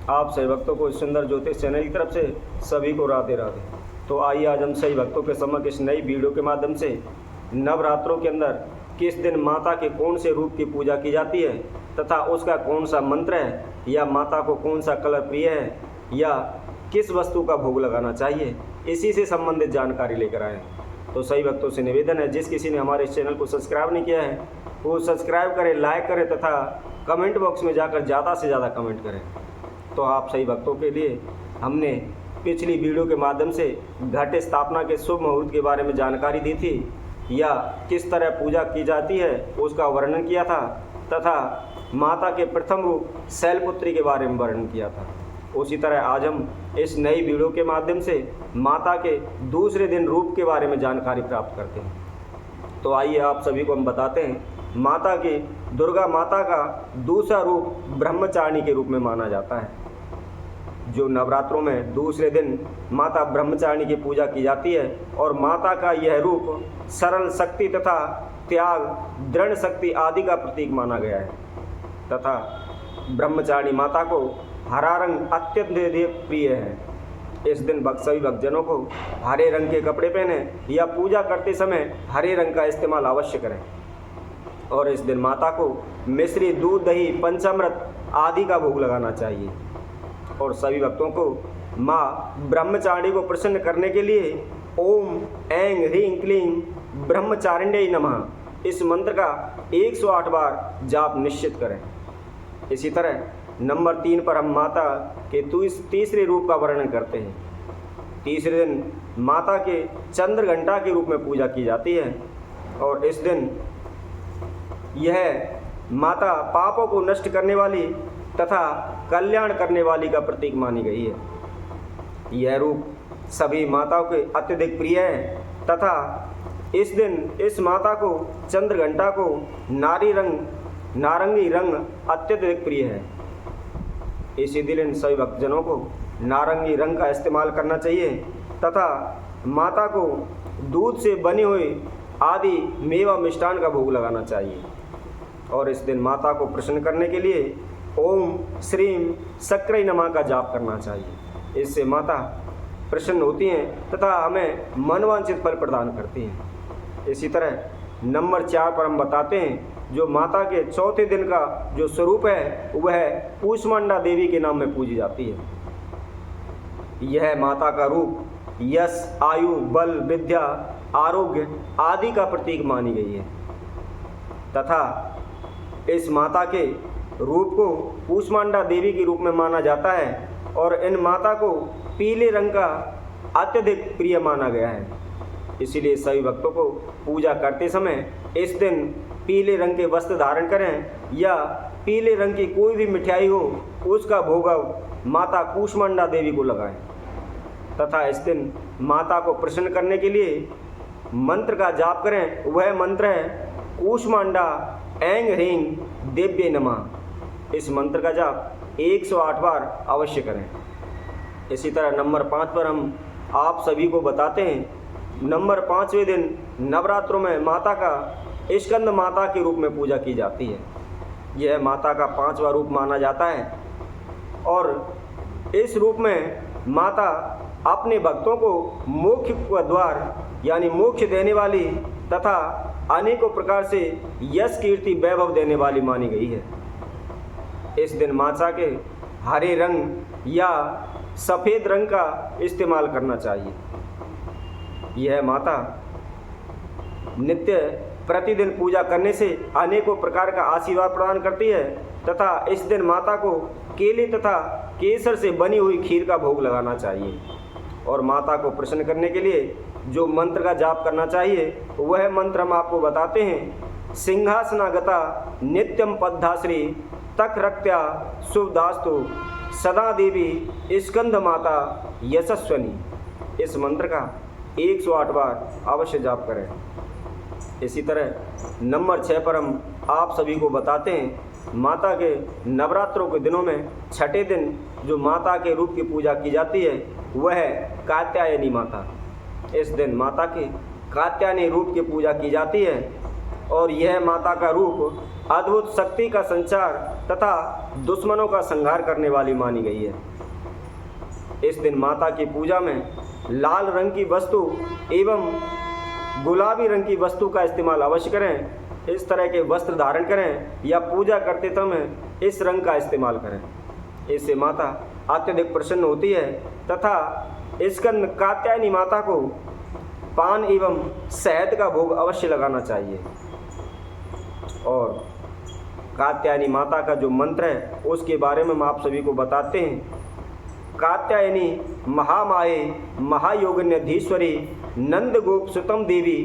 आप सभी भक्तों को सुंदर ज्योतिष चैनल की तरफ से सभी को राधे राधे। तो आइए आज हम सभी भक्तों के समक्ष इस नई वीडियो के माध्यम से नवरात्रों के अंदर किस दिन माता के कौन से रूप की पूजा की जाती है तथा उसका कौन सा मंत्र है, या माता को कौन सा कलर प्रिय है, या किस वस्तु का भोग लगाना चाहिए, इसी से संबंधित जानकारी लेकर आए। तो सही भक्तों से निवेदन है, जिस किसी ने हमारे इस चैनल को सब्सक्राइब नहीं किया है वो सब्सक्राइब करें, लाइक करें तथा कमेंट बॉक्स में जाकर ज़्यादा से ज़्यादा कमेंट करें। तो आप सही भक्तों के लिए हमने पिछली वीडियो के माध्यम से घट स्थापना के शुभ मुहूर्त के बारे में जानकारी दी थी, या किस तरह पूजा की जाती है उसका वर्णन किया था, तथा माता के प्रथम रूप शैलपुत्री के बारे में वर्णन किया था। उसी तरह आज हम इस नई वीडियो के माध्यम से माता के दूसरे दिन रूप के बारे में जानकारी प्राप्त करते हैं। तो आइए आप सभी को हम बताते हैं, माता की दुर्गा माता का दूसरा रूप ब्रह्मचारिणी के रूप में माना जाता है। जो नवरात्रों में दूसरे दिन माता ब्रह्मचारिणी की पूजा की जाती है, और माता का यह रूप सरल शक्ति तथा त्याग, दृढ़ शक्ति आदि का प्रतीक माना गया है। तथा ब्रह्मचारिणी माता को हरा रंग अत्यंत प्रिय है। इस दिन सभी भक्तजनों को हरे रंग के कपड़े पहने या पूजा करते समय हरे रंग का इस्तेमाल अवश्य करें। और इस दिन माता को मिश्री, दूध, दही, पंचामृत आदि का भोग लगाना चाहिए। और सभी भक्तों को माँ ब्रह्मचारिणी को प्रसन्न करने के लिए ओम ऐं ह्रीं क्लीं ब्रह्मचारिण्यै नमः इस मंत्र का 108 बार जाप निश्चित करें। इसी तरह नंबर 3 पर हम माता के तीसरे रूप का वर्णन करते हैं। तीसरे दिन माता के चंद्र घंटा के रूप में पूजा की जाती है, और इस दिन यह माता पापों को नष्ट करने वाली तथा कल्याण करने वाली का प्रतीक मानी गई है। यह रूप सभी माताओं के अत्यधिक प्रिय है, तथा इस दिन इस माता को चंद्र घंटा को नारंगी रंग अत्यधिक प्रिय है। इसी दिन इन सभी भक्तजनों को नारंगी रंग का इस्तेमाल करना चाहिए, तथा माता को दूध से बनी हुई आदि मेवा मिष्ठान का भोग लगाना चाहिए। और इस दिन माता को प्रसन्न करने के लिए ओम श्रीम सक्रै नमः का जाप करना चाहिए। इससे माता प्रसन्न होती हैं तथा हमें मनवांछित फल प्रदान करती हैं। इसी तरह नंबर 4 पर हम बताते हैं, जो माता के चौथे दिन का जो स्वरूप है वह कूष्मांडा देवी के नाम में पूजी जाती है। यह माता का रूप यश, आयु, बल, विद्या, आरोग्य आदि का प्रतीक मानी गई है। तथा इस माता के रूप को कूष्मांडा देवी के रूप में माना जाता है, और इन माता को पीले रंग का अत्यधिक प्रिय माना गया है। इसीलिए सभी भक्तों को पूजा करते समय इस दिन पीले रंग के वस्त्र धारण करें, या पीले रंग की कोई भी मिठाई हो उसका भोग माता कूष्मांडा देवी को लगाएं। तथा इस दिन माता को प्रसन्न करने के लिए मंत्र का जाप करें। वह मंत्र है कूष्मांडा ऐं ह्रीं देव्यै नमः। इस मंत्र का जाप 108 बार अवश्य करें। इसी तरह नंबर 5 पर हम आप सभी को बताते हैं, नंबर 5वें दिन नवरात्रों में माता का स्कंद माता के रूप में पूजा की जाती है। यह माता का 5वां रूप माना जाता है, और इस रूप में माता अपने भक्तों को मोक्ष का द्वार यानी मोक्ष देने वाली तथा अनेकों प्रकार से यश, कीर्ति, वैभव देने वाली मानी गई है। इस दिन माता के हरे रंग या सफ़ेद रंग का इस्तेमाल करना चाहिए। यह माता नित्य प्रतिदिन पूजा करने से अनेकों प्रकार का आशीर्वाद प्रदान करती है, तथा इस दिन माता को केले तथा केसर से बनी हुई खीर का भोग लगाना चाहिए। और माता को प्रसन्न करने के लिए जो मंत्र का जाप करना चाहिए वह मंत्र हम आपको बताते हैं, सिंहासनागता नित्यम पद्धाश्री तक रक्त्या शुभदास्तु सदा देवी स्कंद माता यशस्वनी। इस मंत्र का 108 बार अवश्य जाप करें। इसी तरह नंबर 6 पर हम आप सभी को बताते हैं, माता के नवरात्रों के दिनों में छठे दिन जो माता के रूप की पूजा की जाती है वह है कात्यायनी माता। इस दिन माता के कात्यायनी रूप की पूजा की जाती है, और यह माता का रूप अद्भुत शक्ति का संचार तथा दुश्मनों का संहार करने वाली मानी गई है। इस दिन माता की पूजा में लाल रंग की वस्तु एवं गुलाबी रंग की वस्तु का इस्तेमाल अवश्य करें। इस तरह के वस्त्र धारण करें या पूजा करते समय इस रंग का इस्तेमाल करें। इससे माता अत्यधिक प्रसन्न होती है तथा स्कंद कात्यायनी माता को पान एवं शहद का भोग अवश्य लगाना चाहिए। और कात्यायनी माता का जो मंत्र है उसके बारे में हम आप सभी को बताते हैं। कात्यायनी महामाये महायोगिन्यधीश्वरी नंद गोप सुतम देवी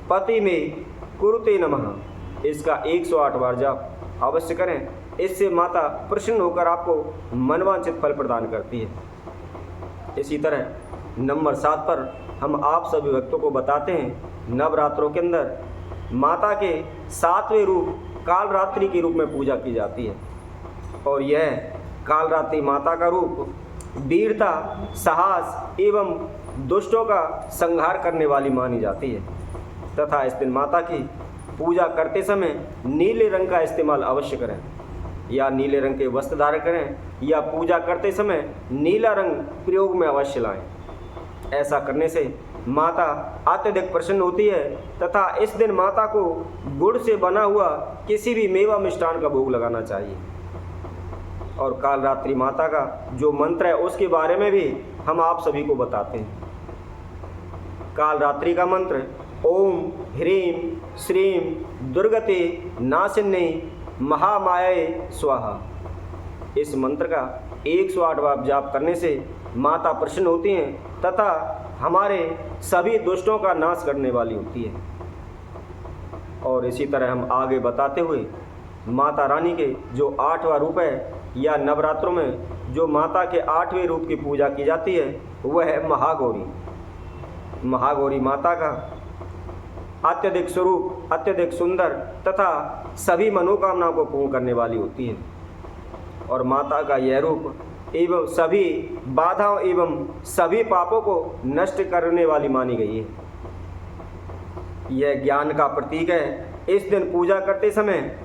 पति में कुरुते नमः। इसका 108 बार जाप अवश्य करें। इससे माता प्रसन्न होकर आपको मनवांछित फल प्रदान करती है। इसी तरह नंबर 7 पर हम आप सभी भक्तों को बताते हैं नवरात्रों के अंदर माता के 7वें रूप कालरात्रि के रूप में पूजा की जाती है। और यह कालरात्रि माता का रूप वीरता, साहस एवं दुष्टों का संहार करने वाली मानी जाती है तथा इस दिन माता की पूजा करते समय नीले रंग का इस्तेमाल अवश्य करें या नीले रंग के वस्त्र धारण करें या पूजा करते समय नीला रंग प्रयोग में अवश्य लाएं। ऐसा करने से माता अत्यधिक प्रसन्न होती है तथा इस दिन माता को गुड़ से बना हुआ किसी भी मेवा मिष्ठान का भोग लगाना चाहिए। और कालरात्रि माता का जो मंत्र है उसके बारे में भी हम आप सभी को बताते हैं। कालरात्रि का मंत्र ओम ह्रीं श्रीं दुर्गते नाशिन्ने महामाये स्वाहा। इस मंत्र का 108 बार जाप करने से माता प्रसन्न होती हैं तथा हमारे सभी दुष्टों का नाश करने वाली होती है। और इसी तरह हम आगे बताते हुए माता रानी के जो 8वां रूप है या नवरात्रों में जो माता के 8वें रूप की पूजा की जाती है वह है महागौरी। महागौरी माता का अत्यधिक स्वरूप अत्यधिक सुंदर तथा सभी मनोकामनाओं को पूर्ण करने वाली होती है। और माता का यह रूप एवं सभी बाधाओं एवं सभी पापों को नष्ट करने वाली मानी गई है। यह ज्ञान का प्रतीक है। इस दिन पूजा करते समय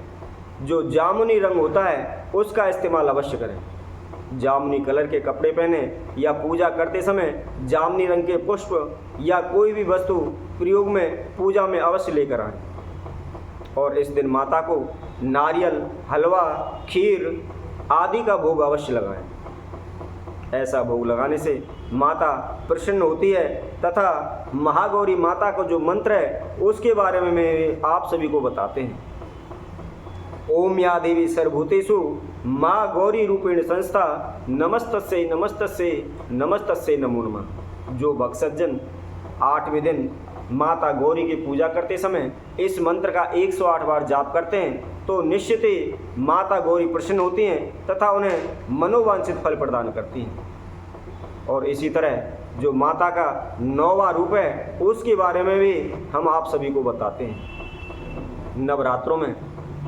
जो जामुनी रंग होता है उसका इस्तेमाल अवश्य करें। जामुनी कलर के कपड़े पहने या पूजा करते समय जामुनी रंग के पुष्प या कोई भी वस्तु प्रयोग में पूजा में अवश्य लेकर आएं। और इस दिन माता को नारियल, हलवा, खीर आदि का भोग अवश्य लगाएं। ऐसा भोग लगाने से माता प्रसन्न होती है तथा महागौरी माता का जो मंत्र है उसके बारे में मैं आप सभी को बताते हैं। ओम या देवी सर्वभूतेषु माँ गौरी रूपेण संस्था नमस्तस्यै नमस्तस्यै नमस्तस्यै नमो नमः। जो भक्त सज्जन 8वें दिन माता गौरी की पूजा करते समय इस मंत्र का 108 बार जाप करते हैं तो निश्चित ही माता गौरी प्रसन्न होती हैं तथा उन्हें मनोवांछित फल प्रदान करती हैं। और इसी तरह जो माता का 9वां रूप है उसके बारे में भी हम आप सभी को बताते हैं। नवरात्रों में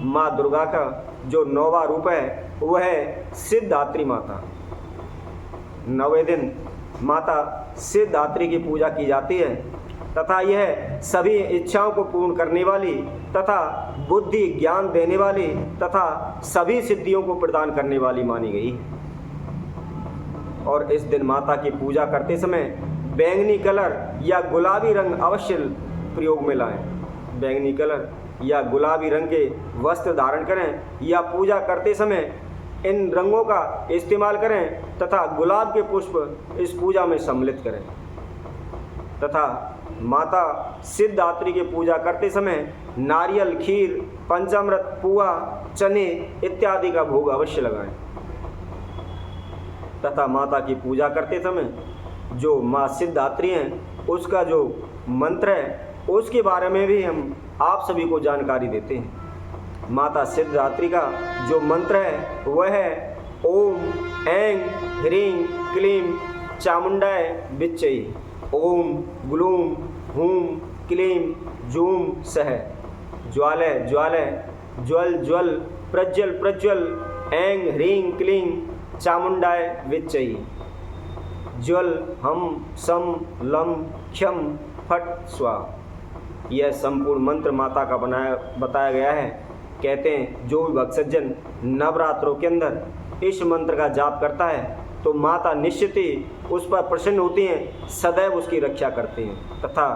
माँ दुर्गा का जो 9वां रूप है वह है सिद्धात्री माता। 9वें दिन माता सिद्धात्री की पूजा की जाती है तथा यह सभी इच्छाओं को पूर्ण करने वाली तथा बुद्धि ज्ञान देने वाली तथा सभी सिद्धियों को प्रदान करने वाली मानी गई है। और इस दिन माता की पूजा करते समय बैंगनी कलर या गुलाबी रंग अवश्य प्रयोग में लाएं। बैंगनी कलर या गुलाबी रंग के वस्त्र धारण करें या पूजा करते समय इन रंगों का इस्तेमाल करें तथा गुलाब के पुष्प इस पूजा में सम्मिलित करें। तथा माता सिद्धात्री की पूजा करते समय नारियल, खीर, पंचामृत, पुआ, चने इत्यादि का भोग अवश्य लगाएं। तथा माता की पूजा करते समय जो माँ सिद्धात्री हैं उसका जो मंत्र है उसके बारे में भी हम आप सभी को जानकारी देते हैं। माता सिद्धात्री का जो मंत्र है वह है ओम ऐं ह्रीं क्लीं चामुंडाय विच्चै। ओम ग्लूम हूं क्लीं जूम सह। ज्वालय ज्वालय ज्वल ज्वल प्रज्वल प्रज्वल ऐं ह्रीं क्लीं चामुंडाय विच्चै। ज्वल हम सम लम क्षम फट स्वा। यह संपूर्ण मंत्र माता का बताया गया है। कहते हैं जो भी भक्त सज्जन नवरात्रों के अंदर इस मंत्र का जाप करता है तो माता निश्चित ही उस पर प्रसन्न होती हैं, सदैव उसकी रक्षा करती हैं तथा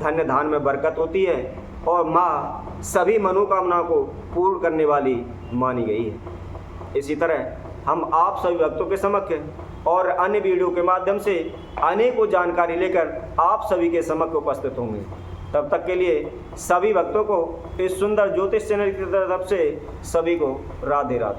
धन्य धान में बरकत होती है और माँ सभी मनोकामनाओं को पूर्ण करने वाली मानी गई है। इसी तरह हम आप सभी भक्तों के समक्ष और अन्य वीडियो के माध्यम से अनेकों जानकारी लेकर आप सभी के समक्ष उपस्थित होंगे। तब तक के लिए सभी भक्तों को इस सुंदर ज्योतिष चैनल की तरफ से सभी को राधे राधे।